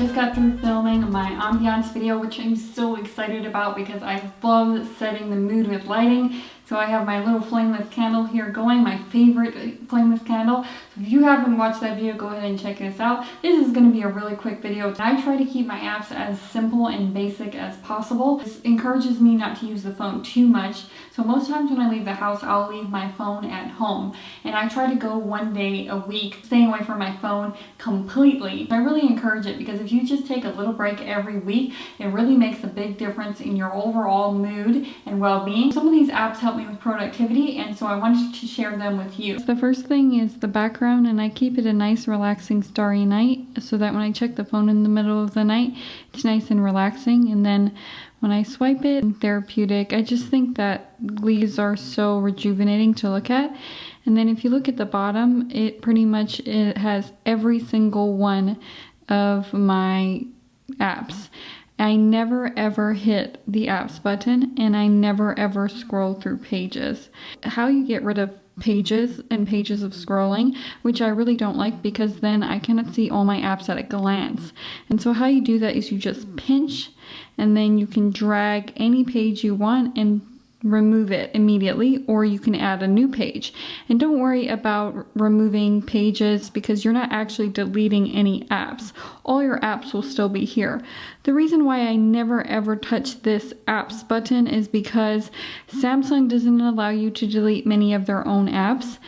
just got through filming my ambiance video, which I'm so excited about because I love setting the mood with lighting. So I have my little flameless candle here going, my favorite flameless candle. So if you haven't watched that video, go ahead and check this out. This is going to be a really quick video. I try to keep my apps as simple and basic as possible. This encourages me not to use the phone too much. So most times when I leave the house, I'll leave my phone at home. And I try to go one day a week, staying away from my phone completely. I really encourage it because if you just take a little break every week, it really makes a big difference in your overall mood and well-being. Some of these apps help me with productivity, and so I wanted to share them with you. The first thing is the background, and I keep it a nice relaxing starry night so that when I check the phone in the middle of the night, it's nice and relaxing. And then when I swipe it, therapeutic. I just think that leaves are so rejuvenating to look at. And then if you look at the bottom, it has every single one of my apps. I never ever hit the apps button, and I never ever scroll through pages. How you get rid of pages and pages of scrolling, which I really don't like because then I cannot see all my apps at a glance. And so how you do that is you just pinch, and then you can drag any page you want and remove it immediately, or you can add a new page. And don't worry about removing pages because you're not actually deleting any apps. All your apps will still be here. The reason why I never ever touch this apps button is because Samsung doesn't allow you to delete many of their own apps,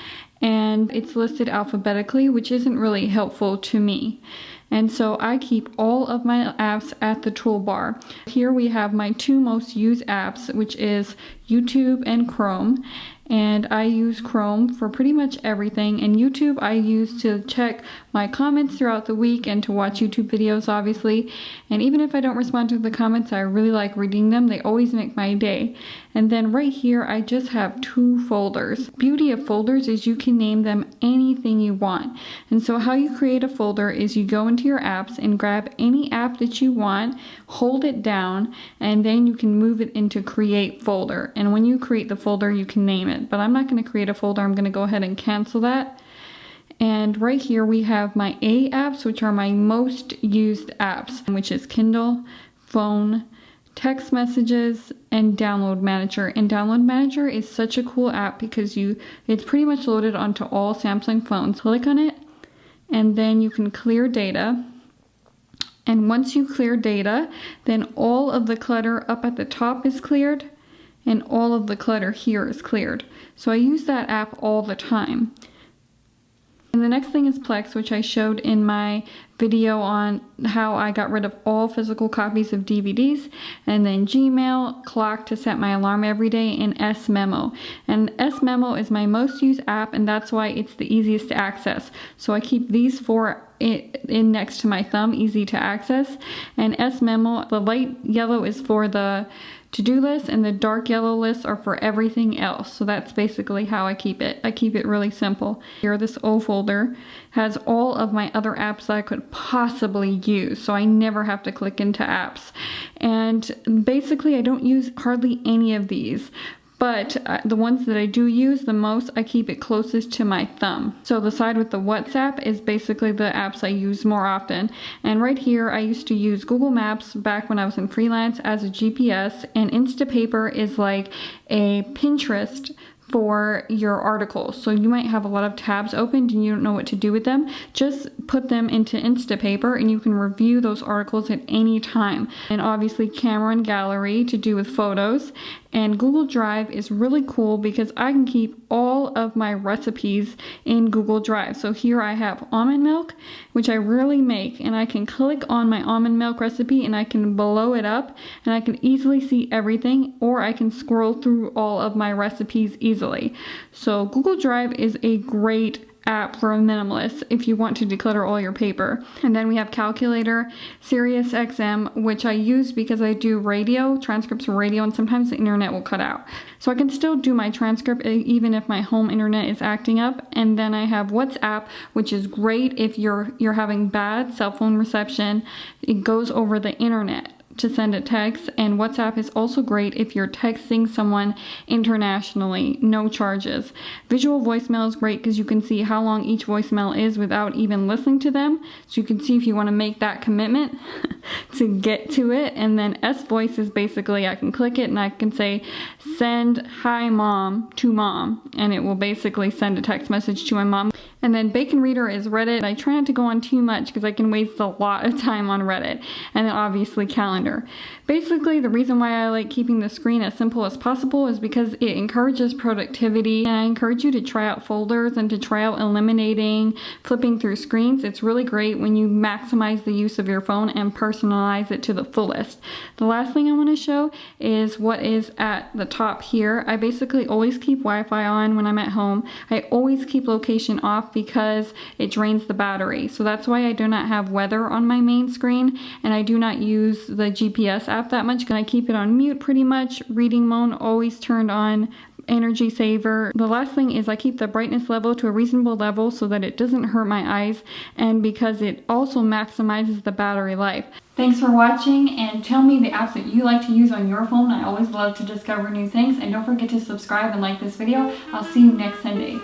and it's listed alphabetically, which isn't really helpful to me. And so I keep all of my apps at the toolbar. Here we have my two most used apps, which is YouTube and Chrome. And I use Chrome for pretty much everything. And YouTube I use to check my comments throughout the week and to watch YouTube videos, obviously. And even if I don't respond to the comments, I really like reading them. They always make my day. And then right here, I just have two folders. Beauty of folders is you can name them anything you want. And so how you create a folder is you go into your apps and grab any app that you want, hold it down, and then you can move it into create folder. And when you create the folder, you can name it. But I'm not going to create a folder. I'm going to go ahead and cancel that. And right here we have my A apps, which are my most used apps, which is Kindle, phone, text messages, and Download Manager. And Download Manager is such a cool app because it's pretty much loaded onto all Samsung phones. Click on it, and then you can clear data. And once you clear data, then all of the clutter up at the top is cleared, and all of the clutter here is cleared. So I use that app all the time. And the next thing is Plex, which I showed in my video on how I got rid of all physical copies of DVDs, and then Gmail, Clock to set my alarm every day, and S-Memo. And S-Memo is my most used app, and that's why it's the easiest to access. So I keep these four in next to my thumb, easy to access. And S-Memo, the light yellow is for the to-do list, and the dark yellow lists are for everything else. So that's basically how I keep it. I keep it really simple. Here, this O folder has all of my other apps that I could possibly use, so I never have to click into apps. And basically, I don't use hardly any of these. But the ones that I do use the most, I keep it closest to my thumb. So the side with the WhatsApp is basically the apps I use more often. And right here, I used to use Google Maps back when I was in freelance as a GPS. And Instapaper is like a Pinterest for your articles. So you might have a lot of tabs opened and you don't know what to do with them. Just put them into Instapaper and you can review those articles at any time. And obviously Camera and Gallery to do with photos. And Google Drive is really cool because I can keep all of my recipes in Google Drive. So here I have almond milk, which I rarely make, and I can click on my almond milk recipe and I can blow it up and I can easily see everything, or I can scroll through all of my recipes easily. So Google Drive is a great app for a minimalist if you want to declutter all your paper. And then we have Calculator, SiriusXM, which I use because I do radio, transcripts for radio, and sometimes the internet will cut out. So I can still do my transcript even if my home internet is acting up. And then I have WhatsApp, which is great if you're having bad cell phone reception. It goes over the internet. to send a text, and WhatsApp is also great if you're texting someone internationally, no charges. Visual voicemail is great because you can see how long each voicemail is without even listening to them, so you can see if you want to make that commitment to get to it. And then S voice is basically I can click it and I can say send hi mom to mom, and it will basically send a text message to my mom. And then Bacon Reader is Reddit. I try not to go on too much because I can waste a lot of time on Reddit. And then obviously Calendar. Basically, the reason why I like keeping the screen as simple as possible is because it encourages productivity, and I encourage you to try out folders and to try out eliminating, flipping through screens. It's really great when you maximize the use of your phone and personalize it to the fullest. The last thing I want to show is what is at the top here. I basically always keep Wi-Fi on when I'm at home. I always keep location off because it drains the battery. So that's why I do not have weather on my main screen, and I do not use the GPS app that much because I keep it on mute pretty much. Reading mode always turned on. Energy saver. The last thing is I keep the brightness level to a reasonable level so that it doesn't hurt my eyes, and because it also maximizes the battery life. Thanks for watching, and tell me the apps that you like to use on your phone. I always love to discover new things, and don't forget to subscribe and like this video. I'll see you next Sunday.